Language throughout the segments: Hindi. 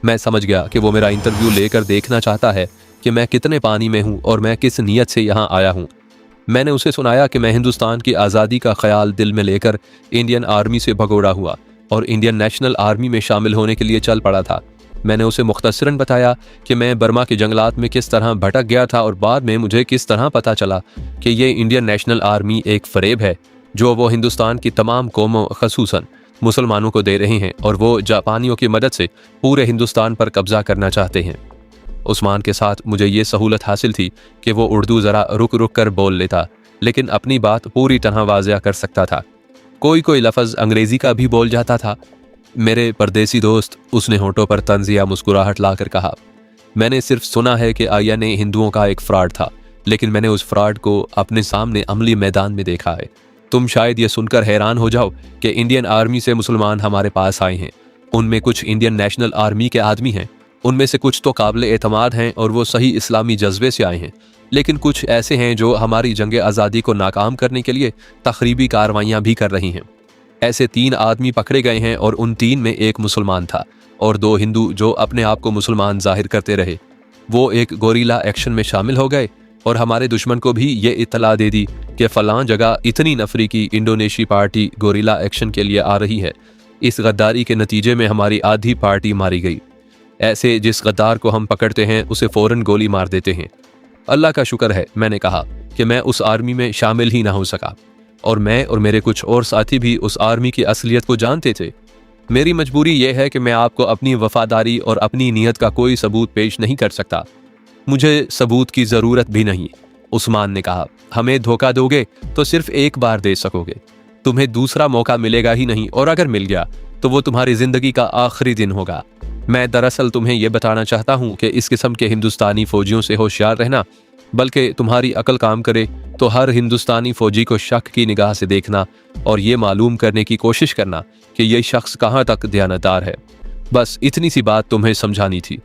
मैं समझ गया कि वो मेरा इंटरव्यू लेकर देखना चाहता है कि मैं कितने पानी में हूँ और मैं किस नीयत से यहाँ आया हूँ। मैंने उसे सुनाया कि मैं हिंदुस्तान की आज़ादी का ख्याल दिल में लेकर इंडियन आर्मी से भगोड़ा हुआ और इंडियन नेशनल आर्मी में शामिल होने के लिए चल पड़ा था। मैंने उसे मुख्तसरन बताया कि मैं बर्मा के जंगलात में किस तरह भटक गया था और बाद में मुझे किस तरह पता चला कि ये इंडियन नेशनल आर्मी एक फ़रेब है जो वो हिंदुस्तान की तमाम कौमों ख़ुसूसन मुसलमानों को दे रहे हैं और वो जापानियों की मदद से पूरे हिंदुस्तान पर कब्जा करना चाहते हैं। उस्मान के साथ मुझे ये सहूलत हासिल थी कि वो उर्दू ज़रा रुक रुक कर बोल लेता, लेकिन अपनी बात पूरी तरह वाज़िया कर सकता था। कोई कोई लफ्ज़ अंग्रेज़ी का भी बोल जाता था। मेरे परदेसी दोस्त, उसने होठों पर तंज़ या मुस्कुराहट लाकर कहा, मैंने सिर्फ सुना है कि INA हिंदुओं का एक फ्रॉड था, लेकिन मैंने उस फ्रॉड को अपने सामने अमली मैदान में देखा है। तुम शायद ये सुनकर हैरान हो जाओ कि इंडियन आर्मी से मुसलमान हमारे पास आए हैं। उनमें कुछ इंडियन नेशनल आर्मी के आदमी हैं, उनमें से कुछ तो काबिल एतमाद हैं और वो सही इस्लामी जज्बे से आए हैं, लेकिन कुछ ऐसे हैं जो हमारी जंग आज़ादी को नाकाम करने के लिए तखरीबी कार्रवाइयाँ भी कर रही हैं। ऐसे 3 आदमी पकड़े गए हैं और उन 3 में एक मुसलमान था और 2 हिंदू जो अपने आप को मुसलमान जाहिर करते रहे। वो एक गोरिल्ला एक्शन में शामिल हो गए और हमारे दुश्मन को भी ये इत्तला दे दी कि फ़लाँ जगह इतनी नफरी की इंडोनेशी पार्टी गोरिल्ला एक्शन के लिए आ रही है। इस गद्दारी के नतीजे में हमारी आधी पार्टी मारी गई। ऐसे जिस गद्दार को हम पकड़ते हैं उसे फ़ौरन गोली मार देते हैं। अल्लाह का शुक्र है, मैंने कहा, कि मैं उस आर्मी में शामिल ही ना हो सका और मैं और मेरे कुछ और साथी भी उस आर्मी की असलियत को जानते थे। मेरी मजबूरी यह है कि मैं आपको अपनी वफादारी और अपनी नीयत का कोई सबूत पेश नहीं कर सकता। मुझे सबूत की ज़रूरत भी नहीं। उस्मान ने कहा, हमें धोखा दोगे तो सिर्फ एक बार दे सकोगे, तुम्हें दूसरा मौका मिलेगा ही नहीं, और अगर मिल गया तो वो तुम्हारी ज़िंदगी का आखिरी दिन होगा। मैं दरअसल तुम्हें यह बताना चाहता हूँ कि इस किस्म के हिंदुस्तानी फ़ौजियों से होशियार रहना, बल्कि तुम्हारी अकल काम करे तो हर हिंदुस्तानी फ़ौजी को शक की निगाह से देखना और ये मालूम करने की कोशिश करना कि ये शख्स कहाँ तक दयानतदार है। बस इतनी सी बात तुम्हें समझानी थी।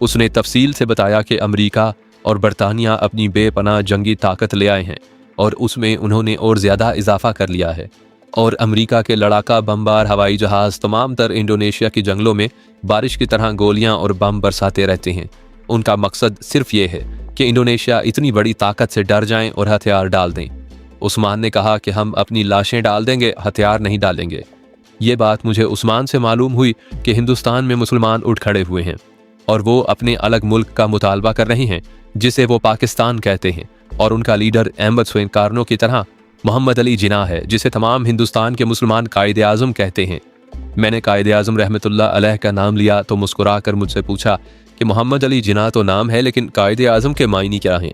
उसने तफसील से बताया कि अमेरिका और बरतानिया अपनी बेपनाह जंगी ताकत ले आए हैं और उसमें उन्होंने और ज़्यादा इजाफा कर लिया है, और अमेरिका के लड़ाका बमबार हवाई जहाज़ तमाम तर इंडोनेशिया के जंगलों में बारिश की तरह गोलियां और बम बरसाते रहते हैं। उनका मकसद सिर्फ ये है कि इंडोनेशिया इतनी बड़ी ताकत से डर जाएं और हथियार डाल दें। उस्मान ने कहा कि हम अपनी लाशें डाल देंगे, हथियार नहीं डालेंगे। ये बात मुझे उस्मान से मालूम हुई कि हिंदुस्तान में मुसलमान उठ खड़े हुए हैं और वो अपने अलग मुल्क का मुतालबा कर रहे हैं जिसे वो पाकिस्तान कहते हैं, और उनका लीडर अहमद स्वेनकारनो की तरह मोहम्मद अली जिन्ना है जिसे तमाम हिंदुस्तान के मुसलमान कायदे आज़म कहते हैं। मैंने कायदे आज़म रहमतुल्लाह अलैह का नाम लिया तो मुस्कुरा कर मुझसे पूछा कि मोहम्मद अली जिन्ना तो नाम है, लेकिन कायदे आज़म के मायनी क्या हैं?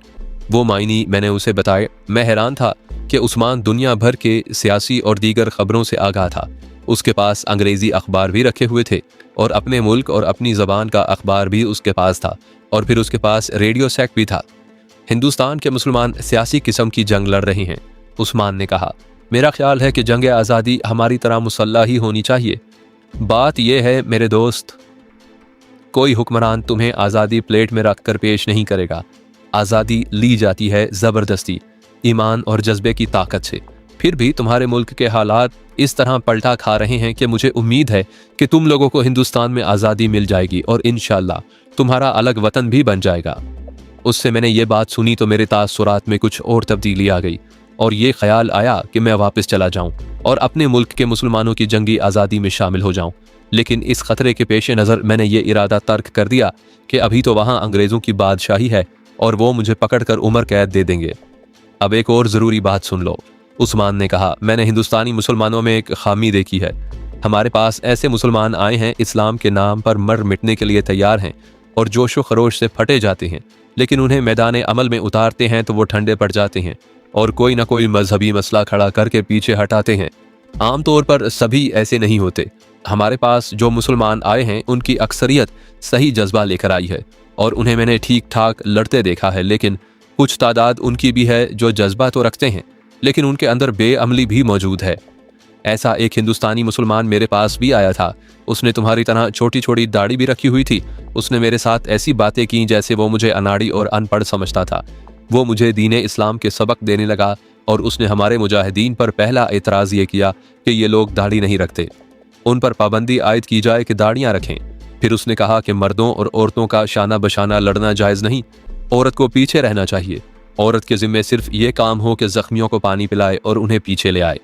वो मायनी मैंने उसे बताए। मैं हैरान था कि उस्मान दुनिया भर के सियासी और दीगर ख़बरों से आगाह था। उसके पास अंग्रेज़ी अखबार भी रखे हुए थे और अपने मुल्क और अपनी ज़बान का अखबार भी उसके पास था, और फिर उसके पास रेडियो सेट भी था। हिंदुस्तान के मुसलमान सियासी किस्म की जंग लड़ रहे हैं, उस्मान ने कहा। मेरा ख्याल है कि जंग आज़ादी हमारी तरह मुसल्लह ही होनी चाहिए। बात यह है मेरे दोस्त, कोई हुक्मरान तुम्हें आज़ादी प्लेट में रख कर पेश नहीं करेगा। आज़ादी ली जाती है ज़बरदस्ती, ईमान और जज्बे की ताकत से। फिर भी तुम्हारे मुल्क के हालात इस तरह पलटा खा रहे हैं कि मुझे उम्मीद है कि तुम लोगों को हिंदुस्तान में आज़ादी मिल जाएगी और इंशाअल्लाह तुम्हारा अलग वतन भी बन जाएगा। उससे मैंने ये बात सुनी तो मेरे तासुरात में कुछ और तब्दीली आ गई और ये ख्याल आया कि मैं वापस चला जाऊं और अपने मुल्क के मुसलमानों की जंगी आज़ादी में शामिल हो जाऊं। लेकिन इस खतरे के पेश नज़र मैंने ये इरादा तर्क कर दिया कि अभी तो वहाँ अंग्रेज़ों की बादशाही है और वो मुझे पकड़कर उम्र कैद दे देंगे। अब एक और ज़रूरी बात सुन लो, उस्मान ने कहा। मैंने हिंदुस्तानी मुसलमानों में एक खामी देखी है। हमारे पास ऐसे मुसलमान आए हैं इस्लाम के नाम पर मर मिटने के लिए तैयार हैं और जोशो खरोश से फटे जाते हैं, लेकिन उन्हें मैदान अमल में उतारते हैं तो वो ठंडे पड़ जाते हैं और कोई ना कोई मजहबी मसला खड़ा करके पीछे हटाते हैं। आमतौर पर सभी ऐसे नहीं होते। हमारे पास जो मुसलमान आए हैं उनकी अक्सरियत सही जज्बा लेकर आई है और उन्हें मैंने ठीक ठाक लड़ते देखा है, लेकिन कुछ तादाद उनकी भी है जो जज्बा तो रखते हैं लेकिन उनके अंदर बेअमली भी मौजूद है। ऐसा एक हिंदुस्तानी मुसलमान मेरे पास भी आया था। उसने तुम्हारी तरह छोटी छोटी दाढ़ी भी रखी हुई थी। उसने मेरे साथ ऐसी बातें की जैसे वो मुझे अनाड़ी और अनपढ़ समझता था। वो मुझे दीन इस्लाम के सबक देने लगा और उसने हमारे मुजाहिदीन पर पहला एतराज़ ये किया कि ये लोग दाढ़ी नहीं रखते। उन पर पाबंदी आयद की जाए कि दाढ़ियाँ रखें। फिर उसने कहा कि मर्दों और औरतों का शाना बशाना लड़ना जायज़ नहीं, औरत को पीछे रहना चाहिए। औरत के ज़िम्मे सिर्फ ये काम हो कि ज़ख्मियों को पानी पिलाए और उन्हें पीछे ले आए।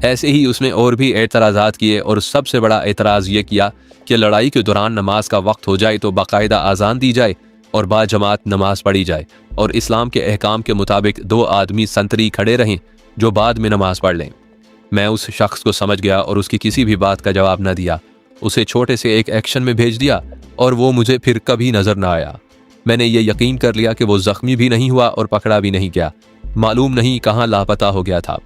ऐसे ही उसने और भी एतराज़ात किए और सबसे बड़ा एतराज़ ये किया कि लड़ाई के दौरान नमाज का वक्त हो जाए तो बाकायदा आज़ान दी जाए और बाजमात नमाज पढ़ी जाए और इस्लाम के अहकाम के मुताबिक 2 आदमी संतरी खड़े रहें जो बाद में नमाज पढ़ लें। मैं उस शख्स को समझ गया और उसकी किसी भी बात का जवाब न दिया। उसे छोटे से एक एक्शन में भेज दिया और वो मुझे फिर कभी नजर न आया। मैंने ये यकीन कर लिया कि वो जख्मी भी नहीं हुआ और पकड़ा भी नहीं गया, मालूम नहीं कहाँ लापता हो गया था।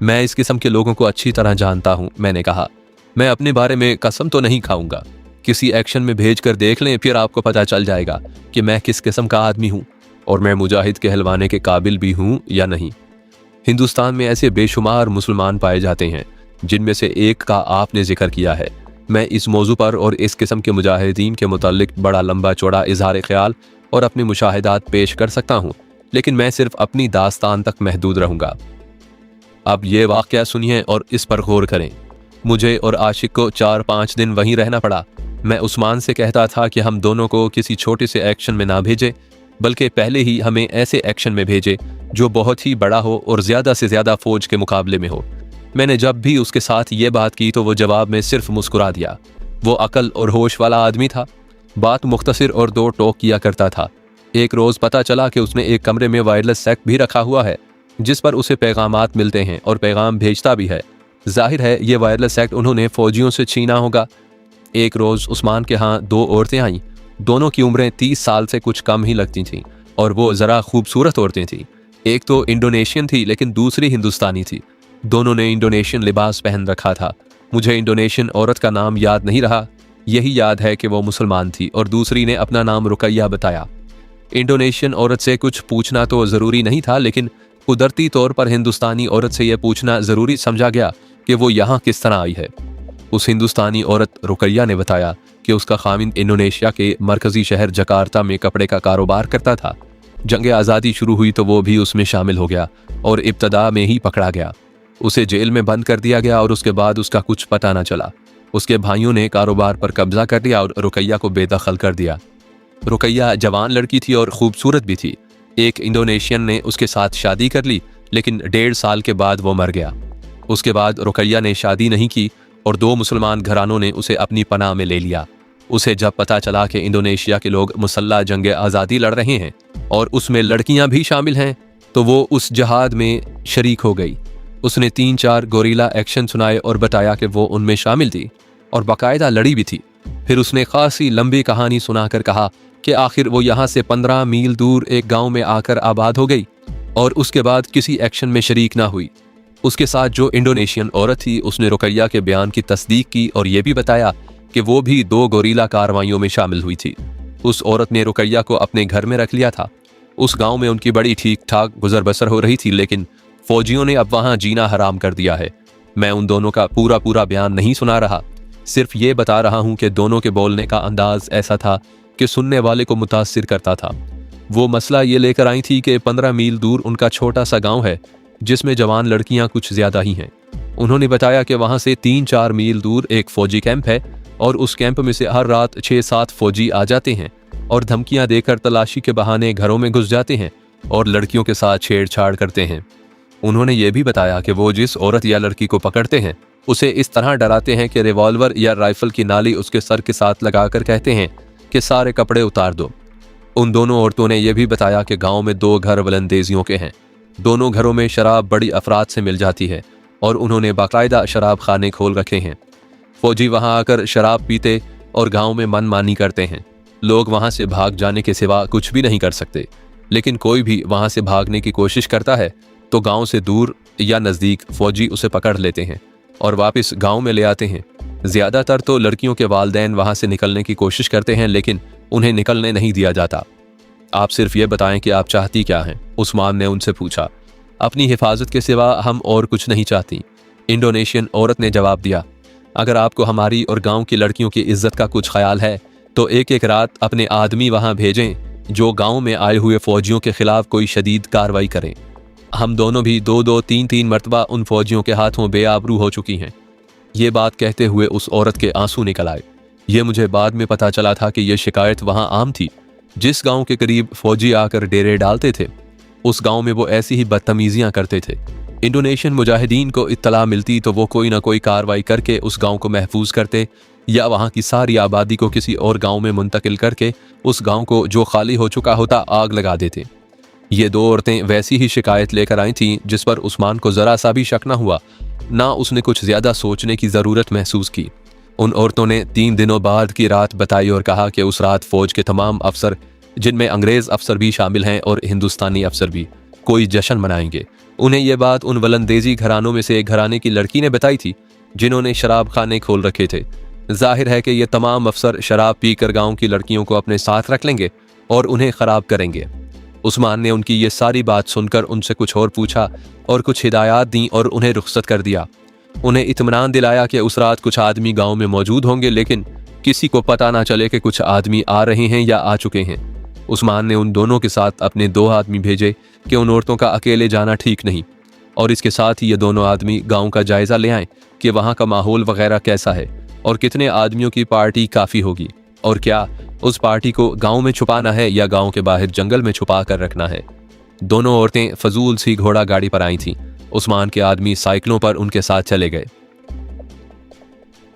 मैं इस किस्म के लोगों को अच्छी तरह जानता हूँ। मैंने कहा, मैं अपने बारे में कसम तो नहीं खाऊंगा, किसी एक्शन में भेज कर देख लें, फिर आपको पता चल जाएगा कि मैं किस किस्म का आदमी हूँ और मैं मुजाहिद कहलवाने के काबिल भी हूँ या नहीं। हिंदुस्तान में ऐसे बेशुमार मुसलमान पाए जाते हैं जिनमें से एक का आपने जिक्र किया है। मैं इस मौजू पर और इस किस्म के मुजाहिदीन के मुताल्लिक बड़ा लंबा चौड़ा इजहार ख्याल और अपने मुशाहिदात पेश कर सकता हूँ, लेकिन मैं सिर्फ अपनी दास्तान तक महदूद रहूँगा। अब ये वाक़या सुनिए और इस पर गौर करें। मुझे और आशिक को 4-5 दिन वहीं रहना पड़ा। मैं उस्मान से कहता था कि हम दोनों को किसी छोटे से एक्शन में ना भेजे, बल्कि पहले ही हमें ऐसे एक्शन में भेजे जो बहुत ही बड़ा हो और ज़्यादा से ज़्यादा फ़ौज के मुकाबले में हो। मैंने जब भी उसके साथ ये बात की तो वो जवाब में सिर्फ मुस्कुरा दिया। वो अकल और होश वाला आदमी था, बात मुख्तसर और 2 टोक किया करता था। एक रोज़ पता चला कि उसने एक कमरे में वायरलेस सेट भी रखा हुआ है जिस पर उसे पैगामात मिलते हैं और पैगाम भेजता भी है। जाहिर है ये वायरलेस सेट उन्होंने फ़ौजियों से छीना होगा। एक रोज़ उस्मान के यहाँ 2 औरतें आईं। दोनों की उम्रें 30 साल से कुछ कम ही लगती थीं और वो ज़रा खूबसूरत औरतें थीं। एक तो इंडोनेशियन थी लेकिन दूसरी हिंदुस्तानी थी। दोनों ने इंडोनेशियन लिबास पहन रखा था। मुझे इंडोनेशियन औरत का नाम याद नहीं रहा, यही याद है कि वो मुसलमान थी और दूसरी ने अपना नाम रुकैया बताया। इंडोनेशियन औरत से कुछ पूछना तो ज़रूरी नहीं था, लेकिन कुदरती तौर पर हिंदुस्तानी औरत से यह पूछना ज़रूरी समझा गया कि वो यहाँ किस तरह आई है। उस हिंदुस्तानी औरत रुकैया ने बताया कि उसका खामिंद इंडोनेशिया के मरकज़ी शहर जकार्ता में कपड़े का कारोबार करता था। जंग आज़ादी शुरू हुई तो वो भी उसमें शामिल हो गया और इब्तदा में ही पकड़ा गया। उसे जेल में बंद कर दिया गया और उसके बाद उसका कुछ पता न चला। उसके भाइयों ने कारोबार पर कब्जा कर लिया और रुकैया को बेदखल कर दिया। रुकैया जवान लड़की थी और खूबसूरत भी थी। एक इंडोनेशियन ने उसके साथ शादी कर ली, लेकिन 1.5 साल के बाद वो मर गया। उसके बाद रुकैया ने शादी नहीं की और 2 मुसलमान घरानों ने उसे अपनी पनाह में ले लिया। उसे जब पता चला कि इंडोनेशिया के लोग मुसल्लह जंग आज़ादी लड़ रहे हैं और उसमें लड़कियां भी शामिल हैं, तो वो उस जहाद में शरीक हो गई। उसने 3-4 गोरीला एक्शन सुनाए और बताया कि वो उनमें शामिल थी और बाकायदा लड़ी भी थी। फिर उसने खासी लंबी कहानी सुनाकर कहा कि आखिर वो यहाँ से 15 मील दूर एक गांव में आकर आबाद हो गई और उसके बाद किसी एक्शन में शरीक ना हुई। उसके साथ जो इंडोनेशियन औरत थी उसने रुकैया के बयान की तस्दीक की और ये भी बताया कि वो भी 2 गोरीला कार्रवाइयों में शामिल हुई थी। उस औरत ने रुकैया को अपने घर में रख लिया था। उस गांव में उनकी बड़ी ठीक ठाक गुजर बसर हो रही थी, लेकिन फौजियों ने अब वहां जीना हराम कर दिया है। मैं उन दोनों का पूरा बयान नहीं सुना रहा, सिर्फ ये बता रहा हूं कि दोनों के बोलने का अंदाज ऐसा था कि सुनने वाले को मुतासिर करता था। वो मसला ये लेकर आई थी कि 15 मील दूर उनका छोटा सा गांव है जिसमें जवान लड़कियां कुछ ज्यादा ही हैं। उन्होंने बताया कि वहां से 3-4 मील दूर एक फौजी कैंप है और उस कैंप में से हर रात 6-7 फौजी आ जाते हैं और धमकियां देकर तलाशी के बहाने घरों में घुस जाते हैं और लड़कियों के साथ छेड़छाड़ करते हैं। उन्होंने ये भी बताया कि वो जिस औरत या लड़की को पकड़ते हैं उसे इस तरह डराते हैं कि रिवॉल्वर या राइफल की नाली उसके सर के साथ लगाकर कहते हैं कि सारे कपड़े उतार दो। उन दोनों औरतों ने यह भी बताया कि गांव में 2 घर वलंदेजियों के हैं। दोनों घरों में शराब बड़ी अफराद से मिल जाती है और उन्होंने बाकायदा शराब खाने खोल रखे हैं। फौजी वहां आकर शराब पीते और गांव में मनमानी करते हैं। लोग वहां से भाग जाने के सिवा कुछ भी नहीं कर सकते, लेकिन कोई भी वहां से भागने की कोशिश करता है तो गांव से दूर या नज़दीक फौजी उसे पकड़ लेते हैं और वापस गांव में ले आते हैं। ज़्यादातर तो लड़कियों के वालिदैन वहां से निकलने की कोशिश करते हैं, लेकिन उन्हें निकलने नहीं दिया जाता। आप सिर्फ ये बताएं कि आप चाहती क्या हैं? उस्मान ने उनसे पूछा। अपनी हिफाजत के सिवा हम और कुछ नहीं चाहती, इंडोनेशियन औरत ने जवाब दिया। अगर आपको हमारी और गांव की लड़कियों की इज्जत का कुछ ख्याल है तो एक रात अपने आदमी वहां भेजें जो गांव में आए हुए फौजियों के खिलाफ कोई शदीद कार्रवाई करें। हम दोनों भी 2-2, 3-3 मरतबा उन फौजियों के हाथों बेआबरू हो चुकी हैं। ये बात कहते हुए उस औरत के आंसू निकल आए। ये मुझे बाद में पता चला था कि यह शिकायत वहां आम थी। जिस गांव के करीब फौजी आकर डेरे डालते थे, उस गांव में वो ऐसी ही बदतमीजियां करते थे। इंडोनेशियन मुजाहिदीन को इत्तला मिलती तो वो कोई ना कोई कार्रवाई करके उस गांव को महफूज करते या वहां की सारी आबादी को किसी और गांव में मुंतकिल करके उस गांव को जो खाली हो चुका होता आग लगा देते। ये दो औरतें वैसी ही शिकायत लेकर आई थीं जिस पर उस्मान को जरा सा भी शक न हुआ, ना उसने कुछ ज्यादा सोचने की जरूरत महसूस की। उन औरतों ने 3 दिनों बाद की रात बताई और कहा कि उस रात फौज के तमाम अफसर, जिनमें अंग्रेज अफसर भी शामिल हैं और हिंदुस्तानी अफसर भी, कोई जश्न मनाएंगे। उन्हें यह बात उन वलंदेजी घरानों में से एक घराने की लड़की ने बताई थी जिन्होंने शराब खाने खोल रखे थे। जाहिर है कि ये तमाम अफसर शराब पीकर गांव की लड़कियों को अपने साथ रख लेंगे और उन्हें खराब करेंगे। उस्मान ने उनकी ये सारी बात सुनकर उनसे कुछ और पूछा और कुछ हिदायत दी और उन्हें रुख्सत कर दिया। उन्हें इत्मीनान दिलाया कि उस रात कुछ आदमी गांव में मौजूद होंगे, लेकिन किसी को पता ना चले कि कुछ आदमी आ रहे हैं या आ चुके हैं। उस्मान ने उन दोनों के साथ अपने 2 आदमी भेजे कि उन औरतों का अकेले जाना ठीक नहीं, और इसके साथ ही ये दोनों आदमी गांव का जायजा ले आएं कि वहां का माहौल वगैरह कैसा है और कितने आदमियों की पार्टी काफ़ी होगी, और क्या उस पार्टी को गांव में छुपाना है या गांव के बाहर जंगल में छुपा कर रखना है। दोनों औरतें फजूल सी घोड़ा गाड़ी पर आई थीं। उस्मान के आदमी साइकिलों पर उनके साथ चले गए।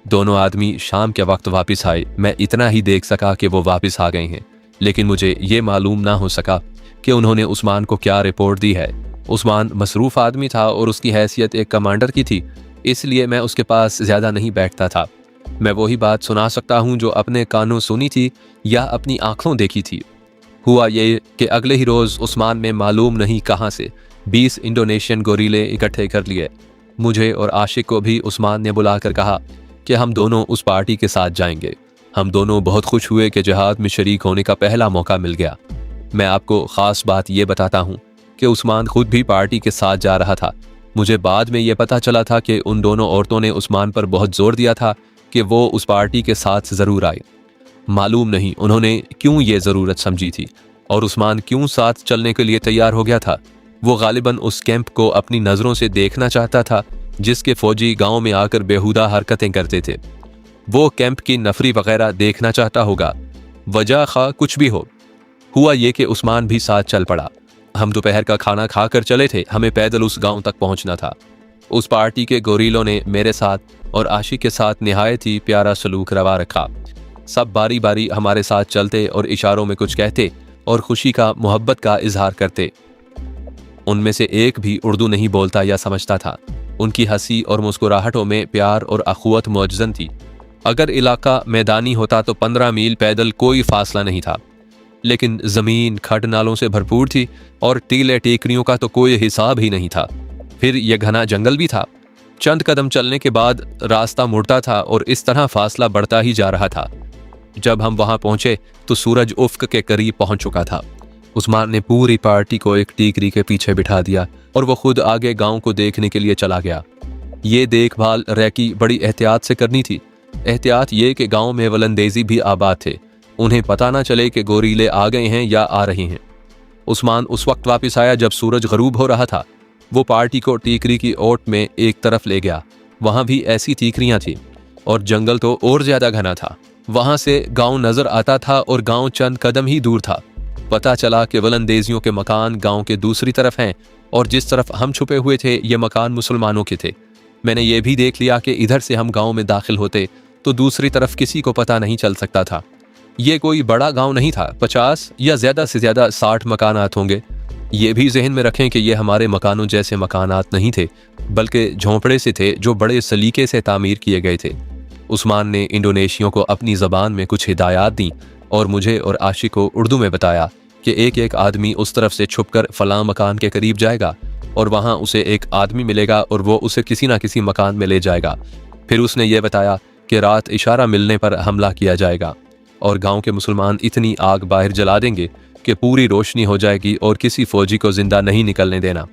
दोनों आदमी शाम के वक्त वापस आए। मैं इतना ही देख सका कि वो वापस आ गए हैं, लेकिन मुझे ये मालूम ना हो सका कि उन्होंने उस्मान को क्या रिपोर्ट दी है। उस्मान मसरूफ़ आदमी था और उसकी हैसियत एक कमांडर की थी, इसलिए मैं उसके पास ज़्यादा नहीं बैठता था। मैं वही बात सुना सकता हूँ जो अपने कानों सुनी थी या अपनी आंखों देखी थी। हुआ ये कि अगले ही रोज़ उस्मान ने मालूम नहीं कहाँ से 20 इंडोनेशियन गोरीले इकट्ठे कर लिए। मुझे और आशिक को भी उस्मान ने बुलाकर कहा कि हम दोनों उस पार्टी के साथ जाएंगे। हम दोनों बहुत खुश हुए कि जिहाद में शरीक होने का पहला मौका मिल गया। मैं आपको ख़ास बात ये बताता हूँ कि उस्मान खुद भी पार्टी के साथ जा रहा था। मुझे बाद में ये पता चला था कि उन दोनों औरतों ने उस्मान पर बहुत जोर दिया था कि वो उस पार्टी के साथ ज़रूर आए। मालूम नहीं उन्होंने क्यों ये ज़रूरत समझी थी और उस्मान क्यों साथ चलने के लिए तैयार हो गया था। वो गालिबन उस कैंप को अपनी नज़रों से देखना चाहता था जिसके फौजी गांव में आकर बेहुदा हरकतें करते थे। वो कैंप की नफरी वगैरह देखना चाहता होगा, वजह खा कुछ भी हो। हुआ ये कि उस्मान भी साथ चल पड़ा। हम दोपहर का खाना खाकर चले थे। हमें पैदल उस गांव तक पहुंचना था। उस पार्टी के गोरीलों ने मेरे साथ और आशिक के साथ निहायत ही प्यारा सलूक रवा रखा। सब बारी बारी हमारे साथ चलते और इशारों में कुछ कहते और खुशी का, मोहब्बत का इजहार करते। उनमें से एक भी उर्दू नहीं बोलता या समझता था। उनकी हंसी और मुस्कुराहटों में प्यार और अखुवत मौजूद थी। अगर इलाका मैदानी होता तो 15 मील पैदल कोई फासला नहीं था, लेकिन ज़मीन खड नालों से भरपूर थी और टीले टेकरियों का तो कोई हिसाब ही नहीं था। फिर यह घना जंगल भी था। चंद कदम चलने के बाद रास्ता मुड़ता था और इस तरह फासला बढ़ता ही जा रहा था। जब हम वहां पहुंचे तो सूरज उफ्क के करीब पहुंच चुका था। उस्मान ने पूरी पार्टी को एक टीकरी के पीछे बिठा दिया और वो खुद आगे गांव को देखने के लिए चला गया। ये देखभाल रैकी बड़ी एहतियात से करनी थी। एहतियात ये कि गांव में वलंदेजी भी आबाद थे, उन्हें पता ना चले कि गोरीले आ गए हैं या आ रहे हैं। उस्मान उस वक्त वापस आया जब सूरज गरूब हो रहा था। वो पार्टी को टीकरी की ओट में एक तरफ ले गया। वहां भी ऐसी टीकरियां थी और जंगल तो और ज्यादा घना था। वहां से गांव नजर आता था और गांव चंद कदम ही दूर था। पता चला कि वलंदेजियों के मकान गांव के दूसरी तरफ हैं और जिस तरफ हम छुपे हुए थे ये मकान मुसलमानों के थे। मैंने ये भी देख लिया कि इधर से हम गांव में दाखिल होते तो दूसरी तरफ किसी को पता नहीं चल सकता था। ये कोई बड़ा गांव नहीं था। 50 या ज्यादा से ज्यादा 60 मकानात होंगे। ये भी जहन में रखें कि ये हमारे मकानों जैसे मकानात नहीं थे, बल्कि झोंपड़े से थे जो बड़े सलीके से तामीर किए गए थे। उस्मान ने इंडोनेशियों को अपनी ज़बान में कुछ हिदायत दी और मुझे और आशिक को उर्दू में बताया कि एक एक आदमी उस तरफ से छुपकर फलां मकान के करीब जाएगा और वहाँ उसे एक आदमी मिलेगा और वो उसे किसी ना किसी मकान में ले जाएगा। फिर उसने ये बताया कि रात इशारा मिलने पर हमला किया जाएगा और गांव के मुसलमान इतनी आग बाहर जला देंगे कि पूरी रोशनी हो जाएगी और किसी फौजी को जिंदा नहीं निकलने देना।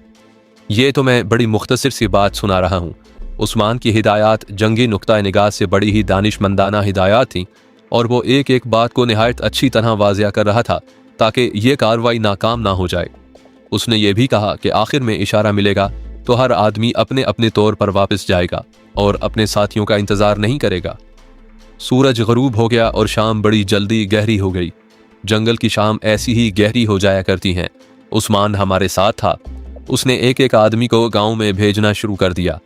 ये तो मैं बड़ी मुख्तसर सी बात सुना रहा हूँ। उस्मान की हिदायत जंगी नुक्ता निगाह से बड़ी ही दानिशमंदाना हिदायत थी और वो एक एक बात को निहायत अच्छी तरह वाजिया कर रहा था ताकि ये कार्रवाई नाकाम ना हो जाए। उसने ये भी कहा कि आखिर में इशारा मिलेगा तो हर आदमी अपने अपने तौर पर वापस जाएगा और अपने साथियों का इंतज़ार नहीं करेगा। सूरज गरूब हो गया और शाम बड़ी जल्दी गहरी हो गई। जंगल की शाम ऐसी ही गहरी हो जाया करती हैं। उस्मान हमारे साथ था। उसने एक एक आदमी को गांव में भेजना शुरू कर दिया।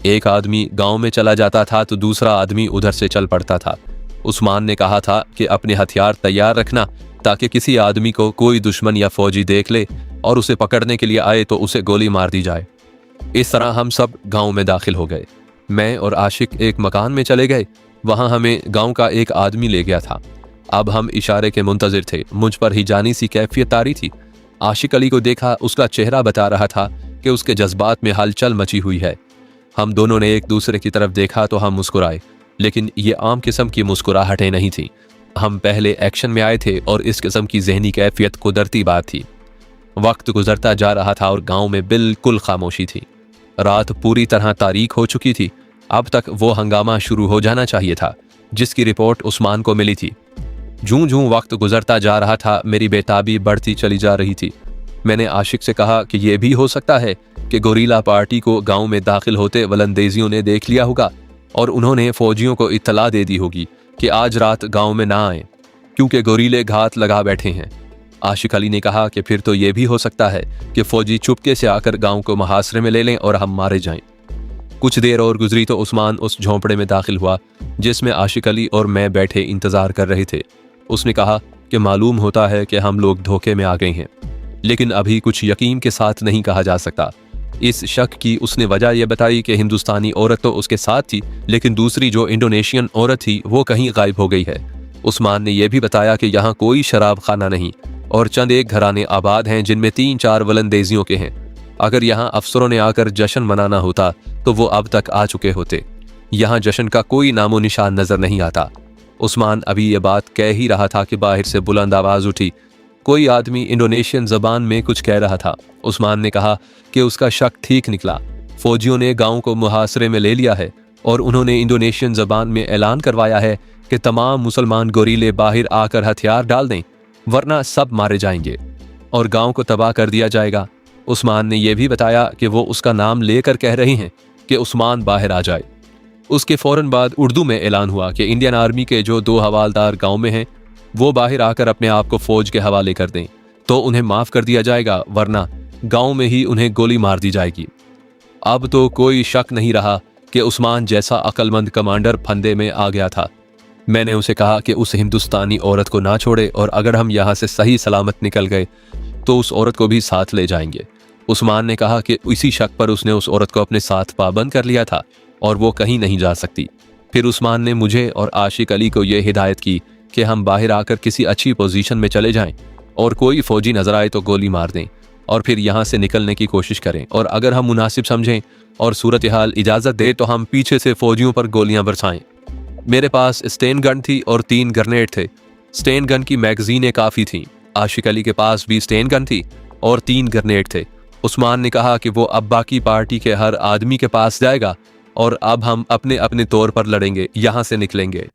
एक आदमी गांव में चला जाता था तो दूसरा आदमी उधर से चल पड़ता था। उस्मान ने कहा था कि अपने हथियार तैयार रखना, ताकि किसी आदमी को कोई दुश्मन या फौजी देख ले और उसे पकड़ने के लिए आए तो उसे गोली मार दी जाए। इस तरह हम सब गांव में दाखिल हो गए। मैं और आशिक एक मकान में चले गए। वहां हमें गांव का एक आदमी ले गया था। अब हम इशारे के मुंतजिर थे। मुझ पर ही जानी सी कैफियत तारी थी। आशिक अली को देखा, उसका चेहरा बता रहा था कि उसके जज्बात में हलचल मची हुई है। हम दोनों ने एक दूसरे की तरफ देखा तो हम मुस्कुराए, लेकिन ये आम किस्म की मुस्कुराहटें नहीं थी। हम पहले एक्शन में आए थे और इस किस्म की जहनी कैफियत कुदरती बात थी। वक्त गुजरता जा रहा था और गांव में बिल्कुल खामोशी थी। रात पूरी तरह तारीक हो चुकी थी। अब तक वो हंगामा शुरू हो जाना चाहिए था जिसकी रिपोर्ट उस्मान को मिली थी। जूं जूं वक्त गुजरता जा रहा था, मेरी बेताबी बढ़ती चली जा रही थी। मैंने आशिक से कहा कि यह भी हो सकता है कि गोरीला पार्टी को गांव में दाखिल होते वलंदेजियों ने देख लिया होगा और उन्होंने फौजियों को इत्तला दे दी होगी कि आज रात गांव में ना आए, क्योंकि गोरीले घात लगा बैठे हैं। आशिक अली ने कहा कि फिर तो यह भी हो सकता है कि फौजी चुपके से आकर गांव को मुहासरे में ले लें और हम मारे जाएं। कुछ देर और गुजरी तो उस्मान उस झोंपड़े में दाखिल हुआ जिसमें आशिक अली और मैं बैठे इंतजार कर रहे थे। उसने कहा कि मालूम होता है कि हम लोग धोखे में आ गए हैं, लेकिन अभी कुछ यकीन के साथ नहीं कहा जा सकता। इस शक की उसने वजह यह बताई कि हिंदुस्तानी औरत तो उसके साथ थी, लेकिन दूसरी जो इंडोनेशियन औरत थी वो कहीं गायब हो गई है। उस्मान ने यह भी बताया कि यहाँ कोई शराब खाना नहीं और चंद एक घराने आबाद हैं जिनमें 3-4 वलंदेजियों के हैं। अगर यहाँ अफसरों ने आकर जश्न मनाना होता तो वो अब तक आ चुके होते। यहाँ जश्न का कोई नामो निशान नजर नहीं आता। उस्मान अभी ये बात कह ही रहा था कि बाहर से बुलंद आवाज उठी। कोई आदमी इंडोनेशियन जबान में कुछ कह रहा था। उस्मान ने कहा कि उसका शक ठीक निकला। फौजियों ने गांव को मुहासरे में ले लिया है और उन्होंने इंडोनेशियन जबान में ऐलान करवाया है कि तमाम मुसलमान गोरीले बाहर आकर हथियार डाल दें, वरना सब मारे जाएंगे और गांव को तबाह कर दिया जाएगा। उस्मान ने यह भी बताया कि वो उसका नाम लेकर कह रहे हैं कि उस्मान बाहर आ जाए। उसके फौरन बाद उर्दू में ऐलान हुआ कि इंडियन आर्मी के जो 2 हवालदार गांव में हैं वो बाहर आकर अपने आप को फौज के हवाले कर दें तो उन्हें माफ कर दिया जाएगा, वरना गांव में ही उन्हें गोली मार दी जाएगी। अब तो कोई शक नहीं रहा कि उस्मान जैसा अक्लमंद कमांडर फंदे में आ गया था। मैंने उसे कहा कि उस हिंदुस्तानी औरत को ना छोड़े और अगर हम यहाँ से सही सलामत निकल गए तो उस औरत को भी साथ ले जाएंगे। उस्मान ने कहा कि इसी शक पर उसने उस औरत को अपने साथ पाबंद कर लिया था और वो कहीं नहीं जा सकती। फिर उस्मान ने मुझे और आशिक अली को यह हिदायत की कि हम बाहर आकर किसी अच्छी पोजीशन में चले जाएं और कोई फौजी नजर आए तो गोली मार दें और फिर यहाँ से निकलने की कोशिश करें, और अगर हम मुनासिब समझें और सूरत हाल इजाज़त दे तो हम पीछे से फौजियों पर गोलियां बरसाएं। मेरे पास स्टेन गन थी और 3 ग्रेनेड थे। स्टेन गन की मैगजीनें काफ़ी थीं। आशिक अली के पास भी स्टेन गन थी और 3 ग्रेनेड थे। उस्मान ने कहा कि वो अब बाकी पार्टी के हर आदमी के पास जाएगा और अब हम अपने अपने तौर पर लड़ेंगे, यहाँ से निकलेंगे।